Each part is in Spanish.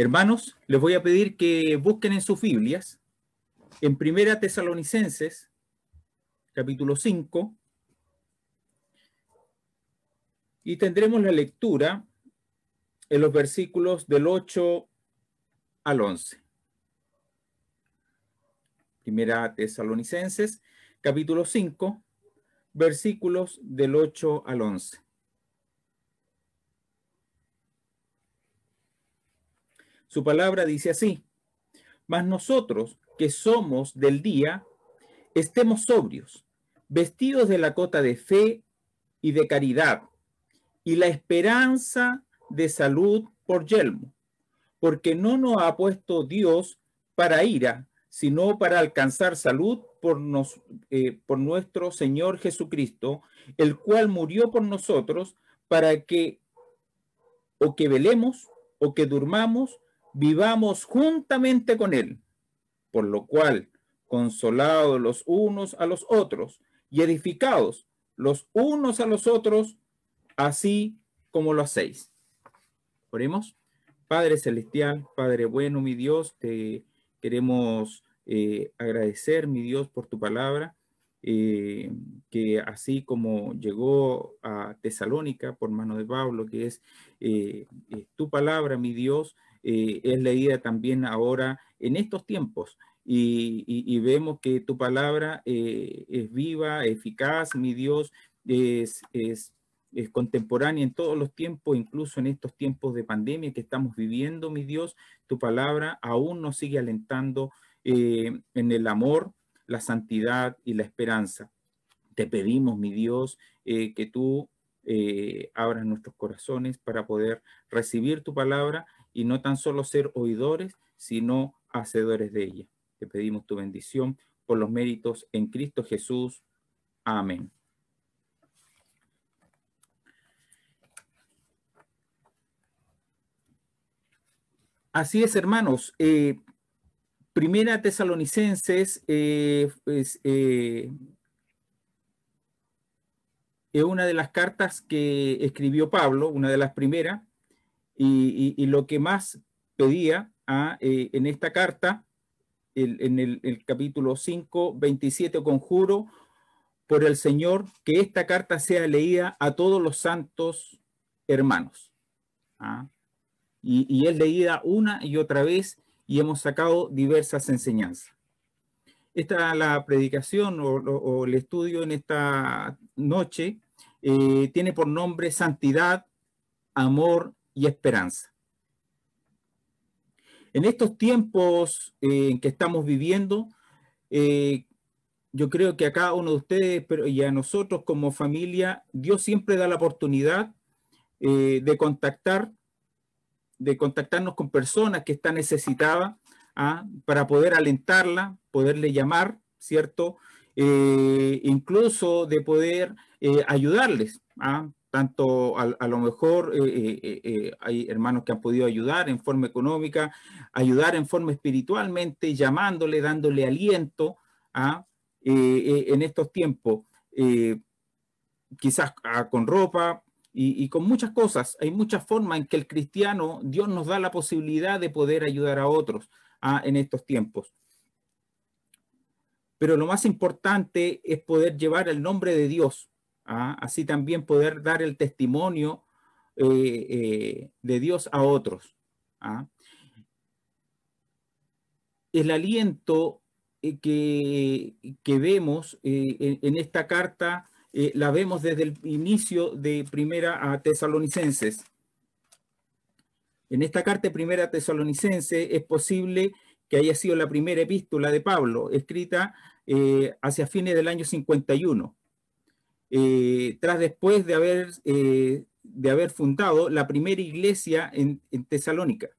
Hermanos, les voy a pedir que busquen en sus Biblias, en Primera Tesalonicenses, capítulo 5, y tendremos la lectura en los versículos del 8 al 11. Primera Tesalonicenses, capítulo 5, versículos del 8 al 11. Su palabra dice así: mas nosotros, que somos del día, estemos sobrios, vestidos de la cota de fe y de caridad, y la esperanza de salud por yelmo, porque no nos ha puesto Dios para ira, sino para alcanzar salud por nuestro Señor Jesucristo, el cual murió por nosotros para que o que velemos o que durmamos, vivamos juntamente con Él. Por lo cual, consolados los unos a los otros y edificados los unos a los otros, así como lo hacéis. Oremos. Padre celestial, Padre bueno, mi Dios, te queremos agradecer, mi Dios, por tu palabra, que así como llegó a Tesalónica por mano de Pablo, que es tu palabra, mi Dios, es leída también ahora en estos tiempos. Y vemos que tu palabra es viva, eficaz, mi Dios, es contemporánea en todos los tiempos, incluso en estos tiempos de pandemia que estamos viviendo, mi Dios. Tu palabra aún nos sigue alentando en el amor, la santidad y la esperanza. Te pedimos, mi Dios, que tú abras nuestros corazones para poder recibir tu palabra y no tan solo ser oidores, sino hacedores de ella. Te pedimos tu bendición por los méritos en Cristo Jesús. Amén. Así es, hermanos. Primera Tesalonicenses es una de las cartas que escribió Pablo, una de las primeras, y lo que más pedía en esta carta, en el capítulo 5, 27, conjuro por el Señor que esta carta sea leída a todos los santos hermanos. Y es leída una y otra vez y hemos sacado diversas enseñanzas. La predicación o el estudio en esta noche tiene por nombre Santidad, Amor y Esperanza. En estos tiempos en que estamos viviendo, yo creo que a cada uno de ustedes y a nosotros como familia, Dios siempre da la oportunidad de contactarnos con personas que están necesitadas para poder alentarla, poderle llamar, ¿cierto? Incluso de poder ayudarles, tanto a lo mejor hay hermanos que han podido ayudar en forma económica, ayudar en forma espiritualmente, llamándole, dándole aliento en estos tiempos, quizás con ropa, y con muchas cosas. Hay muchas formas en que el cristiano, Dios nos da la posibilidad de poder ayudar a otros en estos tiempos. Pero lo más importante es poder llevar el nombre de Dios, así también poder dar el testimonio de Dios a otros. El aliento que vemos en esta carta la vemos desde el inicio de Primera a Tesalonicenses. En esta carta de Primera a Tesalonicenses es posible que haya sido la primera epístola de Pablo, escrita hacia fines del año 51, después de haber fundado la primera iglesia en Tesalónica.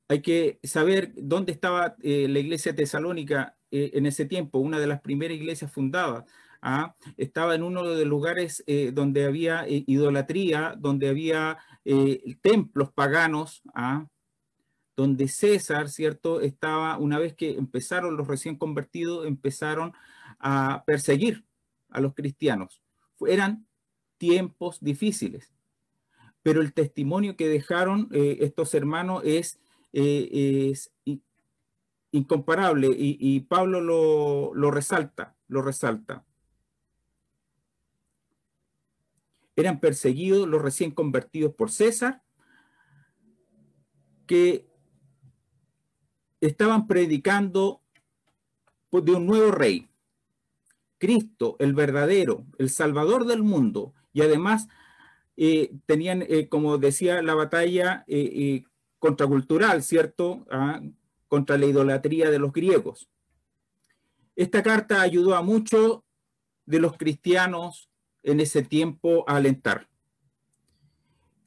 Hay que saber dónde estaba la iglesia tesalónica en ese tiempo, una de las primeras iglesias fundadas. Estaba en uno de los lugares donde había idolatría, donde había templos paganos, donde César, ¿cierto? Estaba, una vez que empezaron los recién convertidos, empezaron a perseguir a los cristianos. Eran tiempos difíciles. pero el testimonio que dejaron estos hermanos es incomparable, y Pablo lo resalta, lo resalta. Eran perseguidos los recién convertidos por César, que estaban predicando de un nuevo rey, Cristo, el verdadero, el Salvador del mundo, y además tenían, como decía, la batalla contracultural, ¿cierto? Contra la idolatría de los griegos. Esta carta ayudó a muchos de los cristianos en ese tiempo a alentar.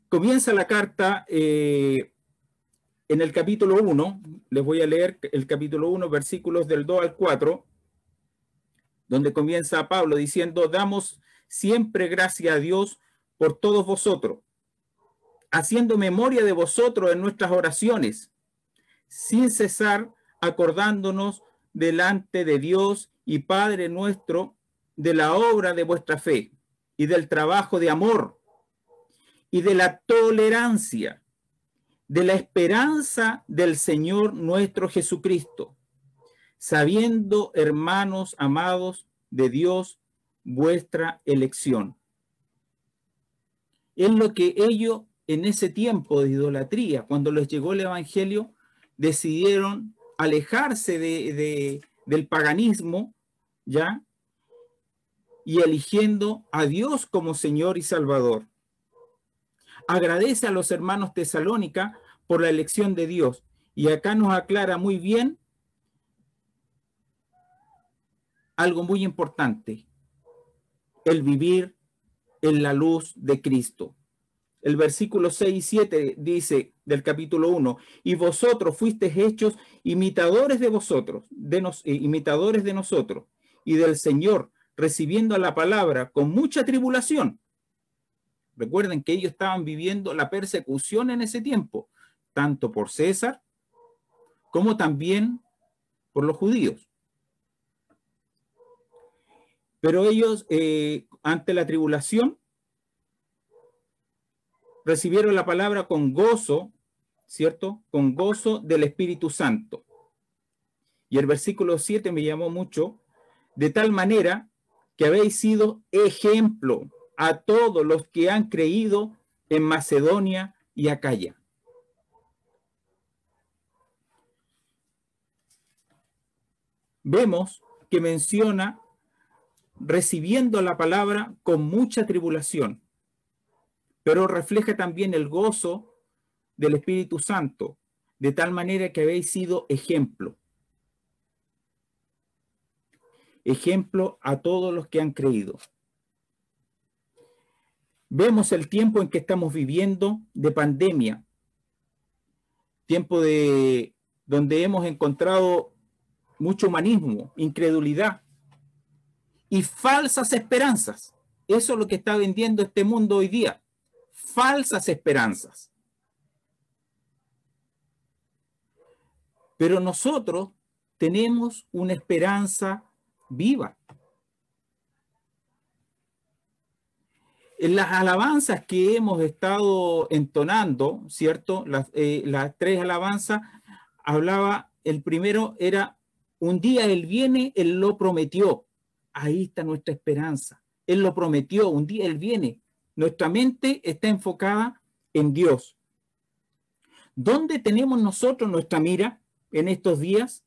Comienza la carta en el capítulo 1, les voy a leer el capítulo 1, versículos del 2 al 4, donde comienza Pablo diciendo: damos siempre gracias a Dios por todos vosotros, haciendo memoria de vosotros en nuestras oraciones, sin cesar acordándonos delante de Dios y Padre nuestro de la obra de vuestra fe y del trabajo de amor y de la tolerancia, de la esperanza del Señor nuestro Jesucristo, sabiendo, hermanos amados de Dios, vuestra elección. Es lo que ellos en ese tiempo de idolatría, cuando les llegó el evangelio, decidieron alejarse del paganismo, ¿ya? Y eligiendo a Dios como Señor y Salvador. Agradece a los hermanos Tesalónica por la elección de Dios. Y acá nos aclara muy bien algo muy importante: el vivir en la luz de Cristo. El versículo 6 y 7 dice del capítulo 1: y vosotros fuisteis hechos imitadores de vosotros, imitadores de nosotros y del Señor, recibiendo la palabra con mucha tribulación. Recuerden que ellos estaban viviendo la persecución en ese tiempo, tanto por César como también por los judíos. Pero ellos, ante la tribulación, recibieron la palabra con gozo, ¿cierto? Con gozo del Espíritu Santo. Y el versículo 7 me llamó mucho: de tal manera que habéis sido ejemplo a todos los que han creído en Macedonia y Acaya. Vemos que menciona recibiendo la palabra con mucha tribulación, pero refleja también el gozo del Espíritu Santo, de tal manera que habéis sido ejemplo. Ejemplo a todos los que han creído. Vemos el tiempo en que estamos viviendo de pandemia, tiempo donde hemos encontrado mucho humanismo, incredulidad y falsas esperanzas. Eso es lo que está vendiendo este mundo hoy día. Falsas esperanzas. Pero nosotros tenemos una esperanza viva. En las alabanzas que hemos estado entonando, ¿cierto? Las tres alabanzas, hablaba, el primero era: un día Él viene, Él lo prometió. Ahí está nuestra esperanza. Él lo prometió, un día Él viene. Nuestra mente está enfocada en Dios. ¿Dónde tenemos nosotros nuestra mira en estos días?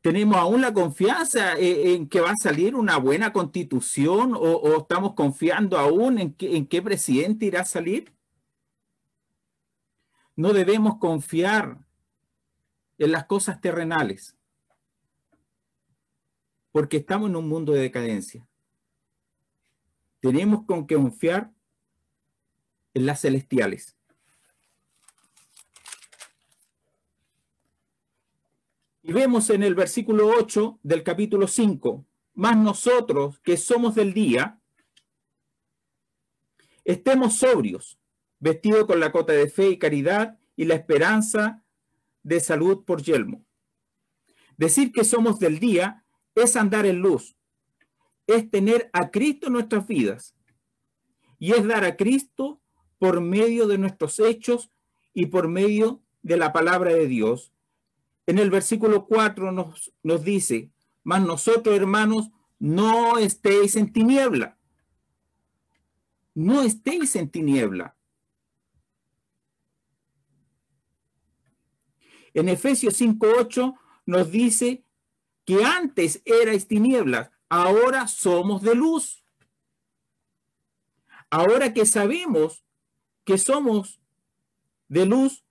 ¿Tenemos aún la confianza en que va a salir una buena constitución, o estamos confiando aún en qué presidente irá a salir? No debemos confiar en las cosas terrenales, porque estamos en un mundo de decadencia. Tenemos que confiar en las celestiales. Y vemos en el versículo 8 del capítulo 5: mas nosotros que somos del día, estemos sobrios, vestidos con la cota de fe y caridad y la esperanza de salud por yelmo. Decir que somos del día es andar en luz, es tener a Cristo en nuestras vidas y es dar a Cristo por medio de nuestros hechos y por medio de la palabra de Dios. En el versículo 4 nos dice, mas nosotros, hermanos, no estéis en tiniebla. No estéis en tiniebla. En Efesios 5:8 nos dice que antes erais tinieblas, ahora somos de luz. Ahora que sabemos que somos de luz,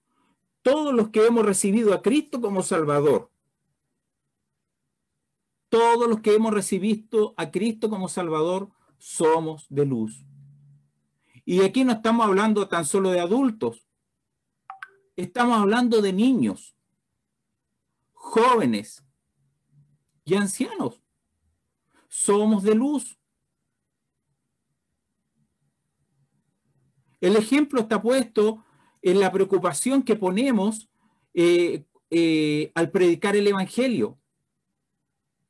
todos los que hemos recibido a Cristo como Salvador, todos los que hemos recibido a Cristo como Salvador, somos de luz. Y aquí no estamos hablando tan solo de adultos, estamos hablando de niños, jóvenes y ancianos. Somos de luz. El ejemplo está puesto en la preocupación que ponemos al predicar el Evangelio.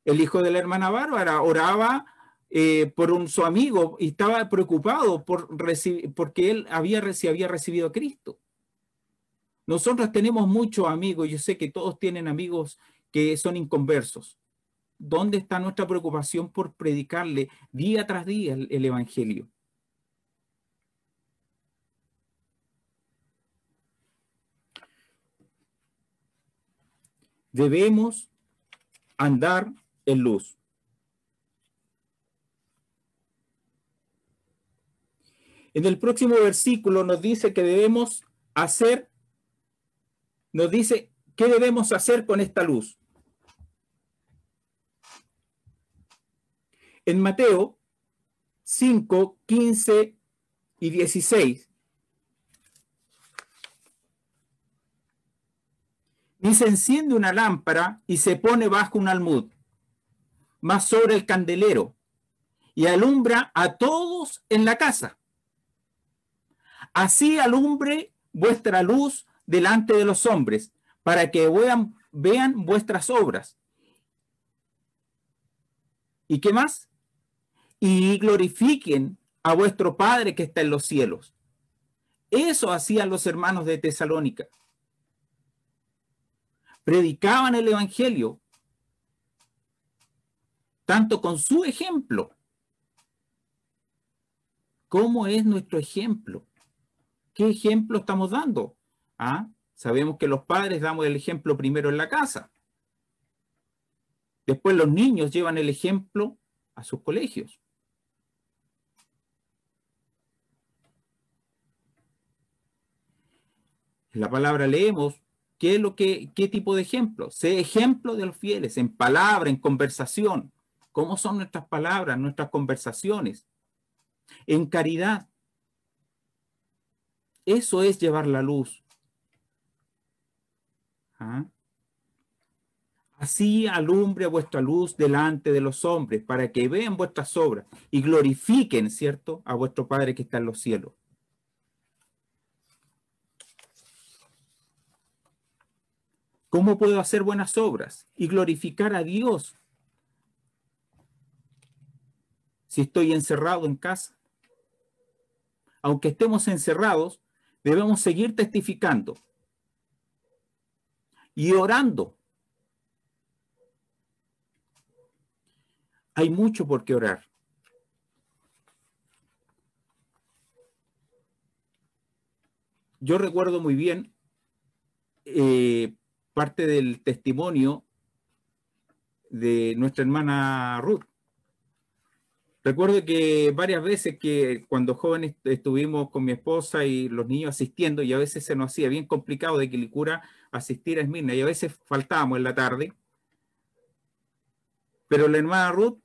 El hijo de la hermana Bárbara oraba por su amigo y estaba preocupado porque él había recibido a Cristo. Nosotros tenemos muchos amigos, yo sé que todos tienen amigos que son inconversos. ¿Dónde está nuestra preocupación por predicarle día tras día el Evangelio? Debemos andar en luz. En el próximo versículo nos dice que debemos hacer, nos dice qué debemos hacer con esta luz. En Mateo 5, 15 y 16 ni se enciende una lámpara y se pone bajo un almud, mas sobre el candelero, y alumbra a todos en la casa. Así alumbre vuestra luz delante de los hombres, para que vean vuestras obras. ¿Y qué más? Y glorifiquen a vuestro Padre que está en los cielos. Eso hacían los hermanos de Tesalónica. Predicaban el Evangelio, tanto con su ejemplo. ¿Cómo es nuestro ejemplo? ¿Qué ejemplo estamos dando? Sabemos que los padres damos el ejemplo primero en la casa. Después los niños llevan el ejemplo a sus colegios. En la palabra leemos qué tipo de ejemplo. Sé ejemplo de los fieles en palabra, en conversación. ¿Cómo son nuestras palabras, nuestras conversaciones? En caridad. Eso es llevar la luz. Así alumbre vuestra luz delante de los hombres, para que vean vuestras obras y glorifiquen, ¿cierto?, a vuestro Padre que está en los cielos. ¿Cómo puedo hacer buenas obras y glorificar a Dios si estoy encerrado en casa? Aunque estemos encerrados, debemos seguir testificando y orando. Hay mucho por qué orar. Yo recuerdo muy bien parte del testimonio de nuestra hermana Ruth. Recuerdo que varias veces que cuando jóvenes estuvimos con mi esposa y los niños asistiendo, y a veces se nos hacía bien complicado de Quilicura asistir a Esmirna, y a veces faltábamos en la tarde, pero la hermana Ruth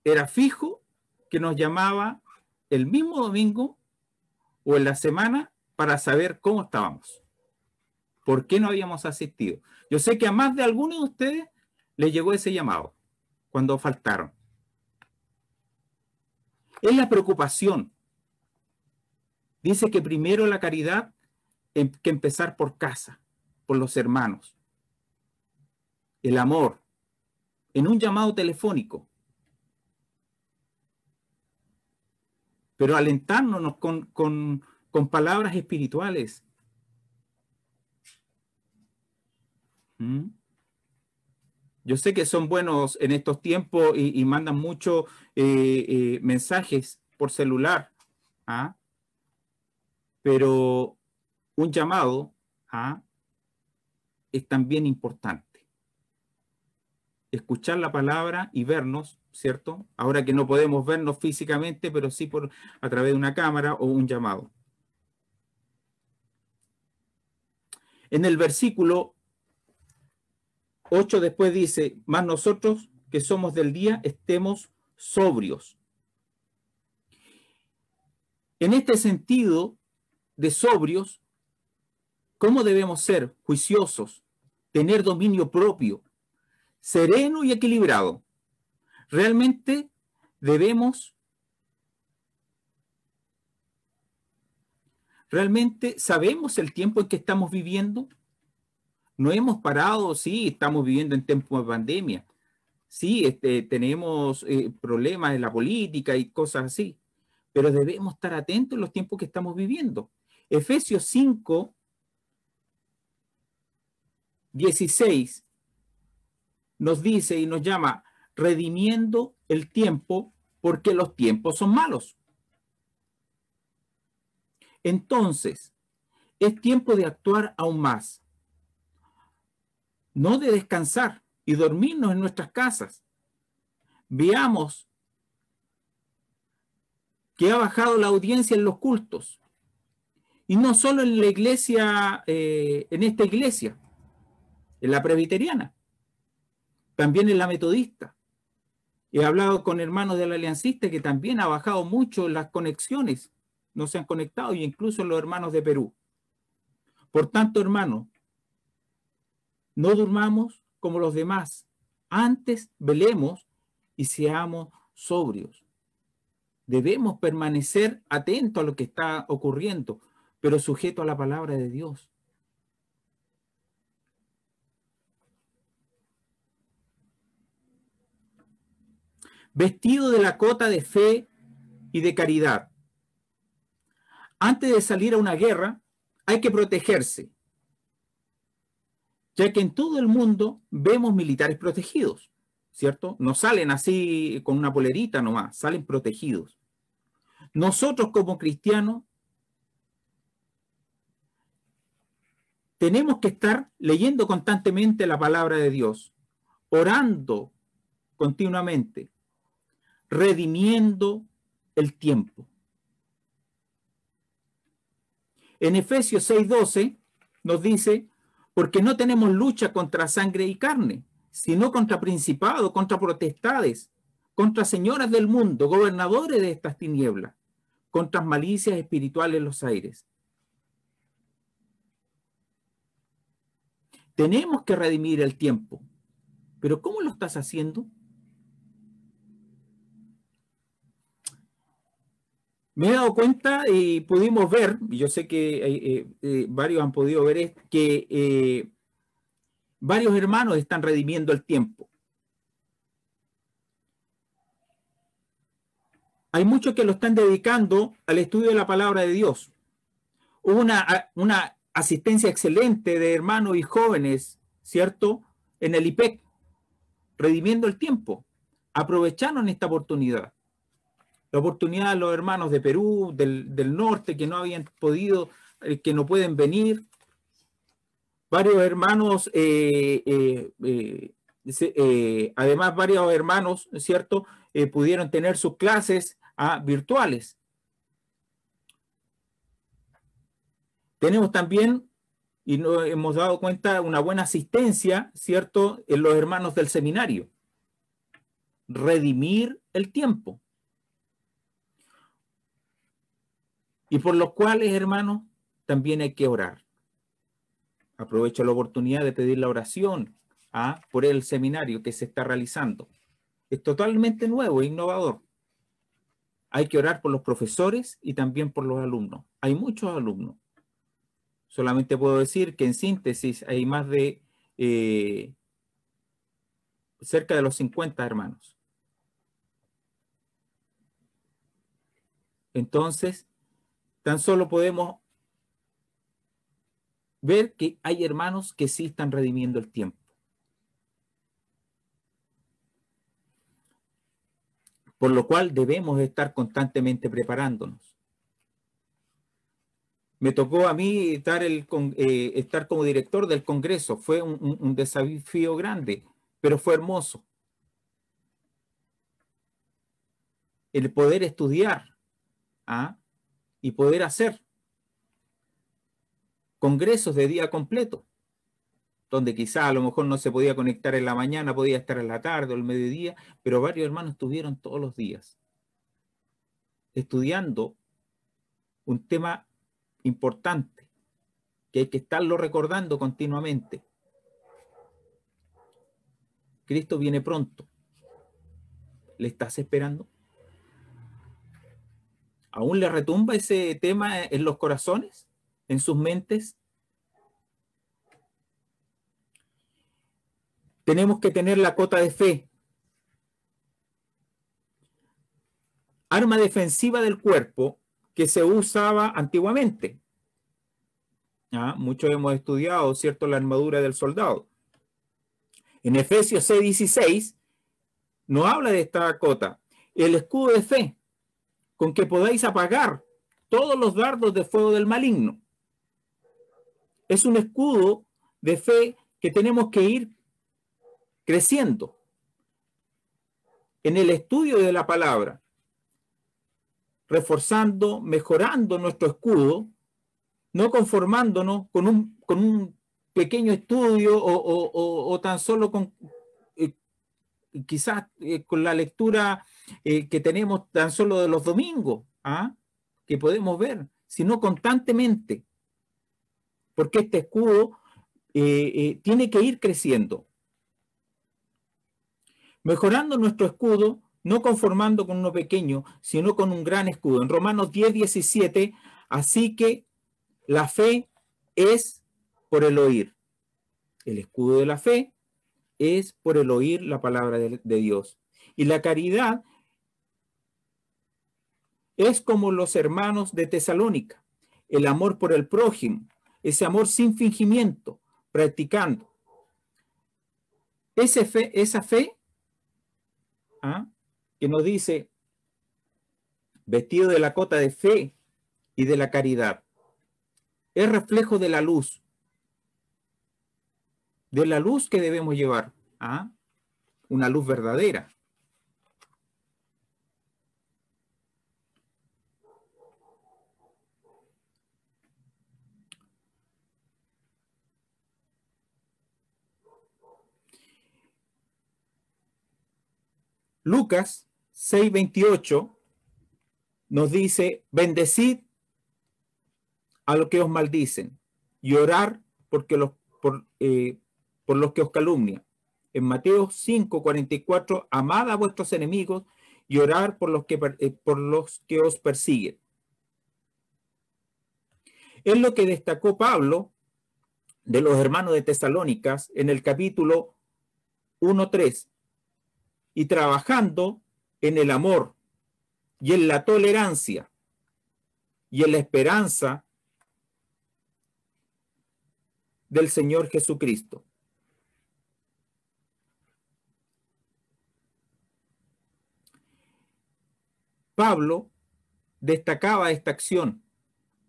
era fijo que nos llamaba el mismo domingo o en la semana para saber cómo estábamos, por qué no habíamos asistido. Yo sé que a más de algunos de ustedes les llegó ese llamado cuando faltaron. Es la preocupación. Dice que primero la caridad hay que empezar por casa, por los hermanos. El amor, en un llamado telefónico. pero alentándonos con palabras espirituales. ¿Mm? Yo sé que son buenos en estos tiempos y mandan muchos mensajes por celular, ¿ah? Pero un llamado, ¿ah?, es también importante. Escuchar la palabra y vernos, ¿cierto? Ahora que no podemos vernos físicamente, pero sí a través de una cámara o un llamado. En el versículo 8 después dice, mas nosotros que somos del día estemos sobrios. En este sentido de sobrios, ¿cómo debemos ser? Juiciosos, tener dominio propio, sereno y equilibrado. Realmente sabemos el tiempo en que estamos viviendo. No hemos parado, sí, estamos viviendo en tiempos de pandemia. Sí, tenemos problemas en la política y cosas así, pero debemos estar atentos en los tiempos que estamos viviendo. Efesios 5, 16 nos dice y nos llama redimiendo el tiempo porque los tiempos son malos. Entonces, es tiempo de actuar aún más, no de descansar y dormirnos en nuestras casas. Veamos que ha bajado la audiencia en los cultos. Y no solo en la iglesia, en esta iglesia, en la presbiteriana, también en la metodista. He hablado con hermanos de la aliancista que también ha bajado mucho las conexiones, no se han conectado, y incluso los hermanos de Perú. Por tanto, hermanos, no durmamos como los demás. Antes velemos y seamos sobrios. Debemos permanecer atentos a lo que está ocurriendo, pero sujeto a la palabra de Dios. Vestido de la cota de fe y de caridad. Antes de salir a una guerra, hay que protegerse, ya que en todo el mundo vemos militares protegidos, ¿cierto? No salen así con una polerita nomás, salen protegidos. Nosotros como cristianos tenemos que estar leyendo constantemente la palabra de Dios, orando continuamente, redimiendo el tiempo. En Efesios 6:12 nos dice, porque no tenemos lucha contra sangre y carne, sino contra principados, contra potestades, contra señoras del mundo, gobernadores de estas tinieblas, contra malicias espirituales en los aires. Tenemos que redimir el tiempo, pero ¿cómo lo estás haciendo? Me he dado cuenta y pudimos ver, y yo sé que varios han podido ver, que varios hermanos están redimiendo el tiempo. Hay muchos que lo están dedicando al estudio de la palabra de Dios. Hubo una asistencia excelente de hermanos y jóvenes, ¿cierto?, en el IPEC, redimiendo el tiempo. Aprovecharon esta oportunidad. La oportunidad de los hermanos de Perú, del norte, que no habían podido, que no pueden venir. Varios hermanos, además varios hermanos, ¿cierto?, pudieron tener sus clases virtuales. Tenemos también, y nos hemos dado cuenta, una buena asistencia, ¿cierto?, en los hermanos del seminario. Redimir el tiempo. Y por los cuales, hermanos, también hay que orar. Aprovecho la oportunidad de pedir la oración por el seminario que se está realizando. Es totalmente nuevo e innovador. Hay que orar por los profesores y también por los alumnos. Hay muchos alumnos. Solamente puedo decir que en síntesis hay más de cerca de los 50 hermanos. Entonces, tan solo podemos ver que hay hermanos que sí están redimiendo el tiempo. Por lo cual debemos estar constantemente preparándonos. Me tocó a mí estar como director del Congreso. Fue un desafío grande, pero fue hermoso. El poder estudiar, ¿ah?, y poder hacer congresos de día completo, donde quizá a lo mejor no se podía conectar en la mañana, podía estar en la tarde o el mediodía, pero varios hermanos estuvieron todos los días estudiando un tema importante que hay que estarlo recordando continuamente. Cristo viene pronto. ¿Le estás esperando? ¿Aún le retumba ese tema en los corazones, en sus mentes? Tenemos que tener la cota de fe, arma defensiva del cuerpo que se usaba antiguamente. ¿Ah? Muchos hemos estudiado, ¿cierto?, la armadura del soldado. En Efesios 6:16 nos habla de esta cota. El escudo de fe, con que podáis apagar todos los dardos de fuego del maligno. Es un escudo de fe que tenemos que ir creciendo en el estudio de la palabra, reforzando, mejorando nuestro escudo, no conformándonos con un pequeño estudio o tan solo con quizás con la lectura que tenemos tan solo de los domingos, ¿ah?, que podemos ver, sino constantemente, porque este escudo tiene que ir creciendo, mejorando nuestro escudo, no conformando con uno pequeño, sino con un gran escudo. En Romanos 10:17, así que la fe es por el oír. El escudo de la fe es por el oír la palabra de Dios. Y la caridad es como los hermanos de Tesalónica, el amor por el prójimo, ese amor sin fingimiento, practicando. Esa fe, ¿ah?, que nos dice, vestido de la cota de fe y de la caridad, es reflejo de la luz que debemos llevar, ¿ah?, una luz verdadera. Lucas 6:28 nos dice, bendecid a los que os maldicen y orar por los que os calumnian. En Mateo 5:44, amad a vuestros enemigos y orar por los que os persiguen. Es lo que destacó Pablo de los hermanos de Tesalónicas en el capítulo 1:3, y trabajando en el amor y en la tolerancia y en la esperanza del Señor Jesucristo. Pablo destacaba esta acción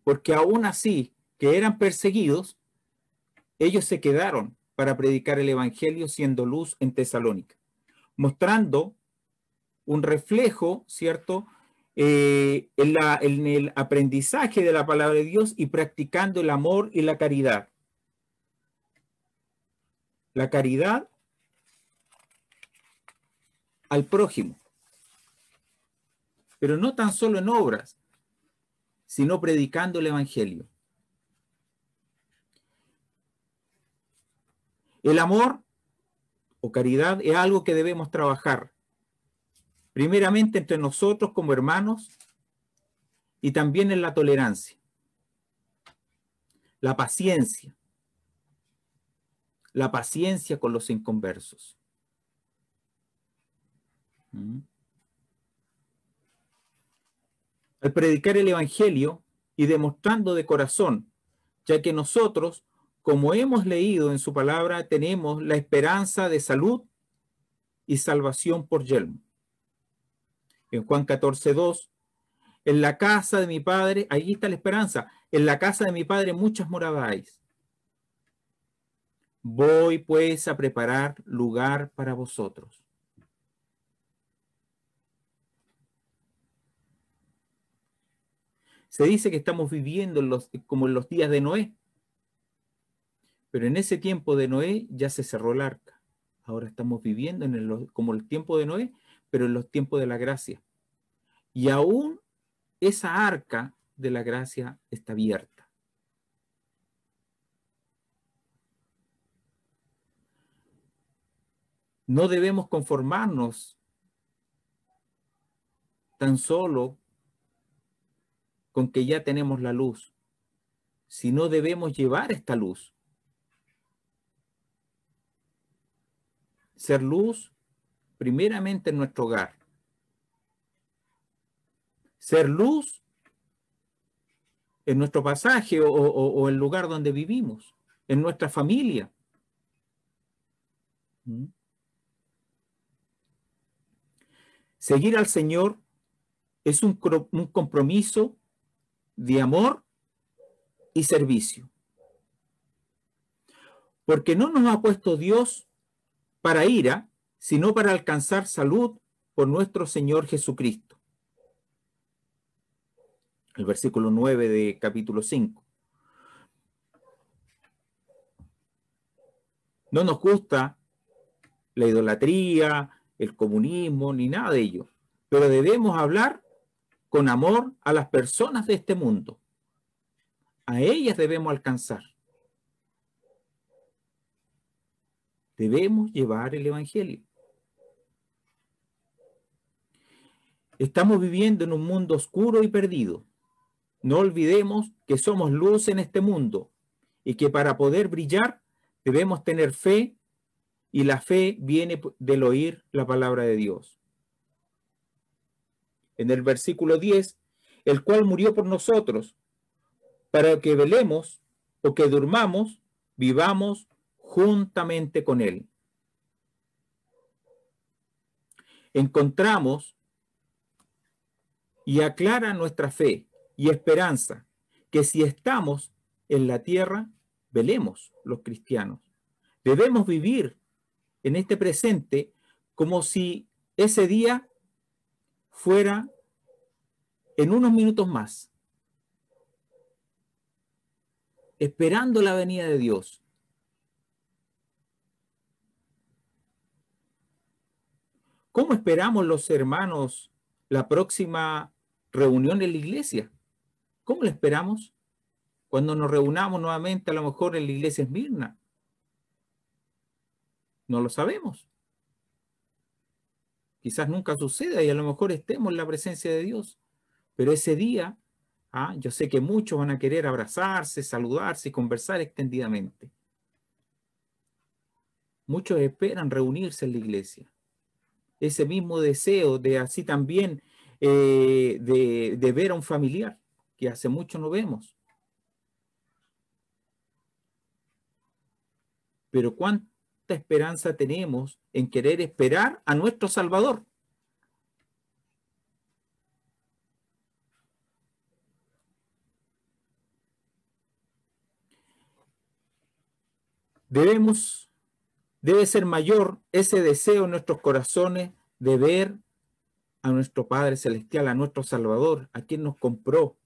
porque aún así que eran perseguidos, ellos se quedaron para predicar el evangelio siendo luz en Tesalónica, mostrando un reflejo, ¿cierto?, en el aprendizaje de la palabra de Dios y practicando el amor y la caridad. La caridad al prójimo, pero no tan solo en obras, sino predicando el evangelio. El amor o caridad es algo que debemos trabajar, primeramente entre nosotros como hermanos y también en la tolerancia, la paciencia con los inconversos. al predicar el Evangelio y demostrando de corazón, ya que nosotros, como hemos leído en su palabra, tenemos la esperanza de salud y salvación por yelmo. En Juan 14:2, en la casa de mi Padre, ahí está la esperanza, en la casa de mi Padre muchas moradas hay. Voy pues a preparar lugar para vosotros. Se dice que estamos viviendo como en los días de Noé, pero en ese tiempo de Noé ya se cerró el arca. Ahora estamos viviendo como el tiempo de Noé, pero en los tiempos de la gracia. Y aún esa arca de la gracia está abierta. No debemos conformarnos tan solo con que ya tenemos la luz, sino debemos llevar esta luz. Ser luz primeramente en nuestro hogar. Ser luz en nuestro pasaje o el lugar donde vivimos, en nuestra familia. Seguir al Señor es un compromiso de amor y servicio. Porque no nos ha puesto Dios para ira, sino para alcanzar salud por nuestro Señor Jesucristo. El versículo 9 de capítulo 5. No nos gusta la idolatría, el comunismo, ni nada de ello, pero debemos hablar con amor a las personas de este mundo. A ellas debemos alcanzar. Debemos llevar el Evangelio. Estamos viviendo en un mundo oscuro y perdido. No olvidemos que somos luz en este mundo y que para poder brillar debemos tener fe, y la fe viene del oír la palabra de Dios. En el versículo 10, el cual murió por nosotros, para que velemos o que durmamos, vivamos juntamente con él. Encontramos y aclara nuestra fe y esperanza, que si estamos en la tierra, velemos los cristianos. Debemos vivir en este presente como si ese día fuera en unos minutos más, esperando la venida de Dios. ¿Cómo esperamos los hermanos la próxima reunión en la iglesia? ¿Cómo la esperamos? Cuando nos reunamos nuevamente, a lo mejor en la iglesia Esmirna. No lo sabemos. Quizás nunca suceda y a lo mejor estemos en la presencia de Dios. Pero ese día, yo sé que muchos van a querer abrazarse, saludarse y conversar extendidamente. Muchos esperan reunirse en la iglesia. Ese mismo deseo de así también de ver a un familiar que hace mucho no vemos. Pero cuánta esperanza tenemos en querer esperar a nuestro Salvador. Debe ser mayor ese deseo en nuestros corazones de ver a nuestro Padre Celestial, a nuestro Salvador, a quien nos compró.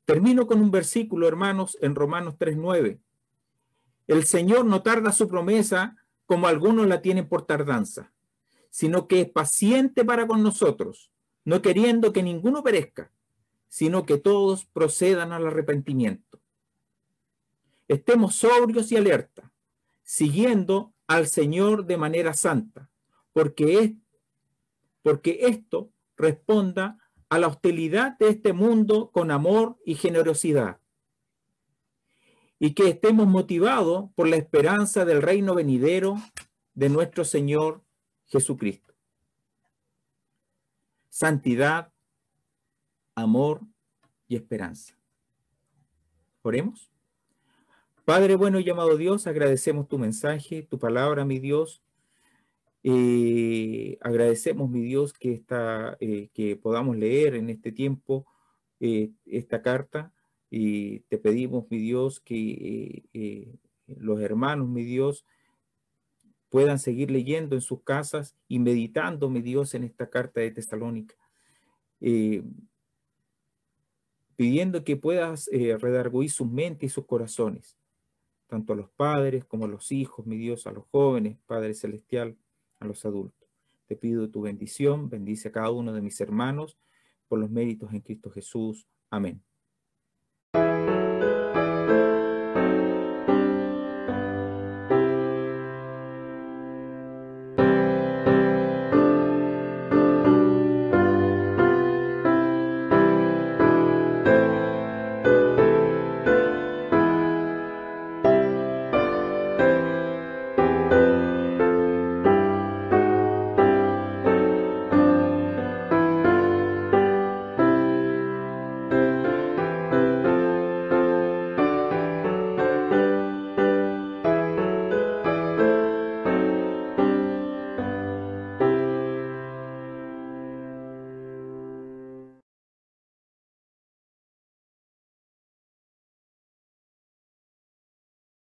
Termino con un versículo, hermanos, en Romanos 3:9. El Señor no tarda su promesa como algunos la tienen por tardanza, sino que es paciente para con nosotros, no queriendo que ninguno perezca, sino que todos procedan al arrepentimiento. Estemos sobrios y alerta, siguiendo al Señor de manera santa, porque esto responda a la hostilidad de este mundo con amor y generosidad, y que estemos motivados por la esperanza del reino venidero de nuestro Señor Jesucristo. Santidad, amor y esperanza. Oremos. Padre bueno y amado Dios, agradecemos tu mensaje, tu palabra, mi Dios. Agradecemos, mi Dios, que podamos leer en este tiempo esta carta, y te pedimos, mi Dios, que los hermanos, mi Dios, puedan seguir leyendo en sus casas y meditando, mi Dios, en esta carta de Tesalónica, eh, pidiendo que puedas redarguir sus mentes y sus corazones, tanto a los padres como a los hijos, mi Dios, a los jóvenes, Padre Celestial, a los adultos. Te pido tu bendición, bendice a cada uno de mis hermanos por los méritos en Cristo Jesús. Amén.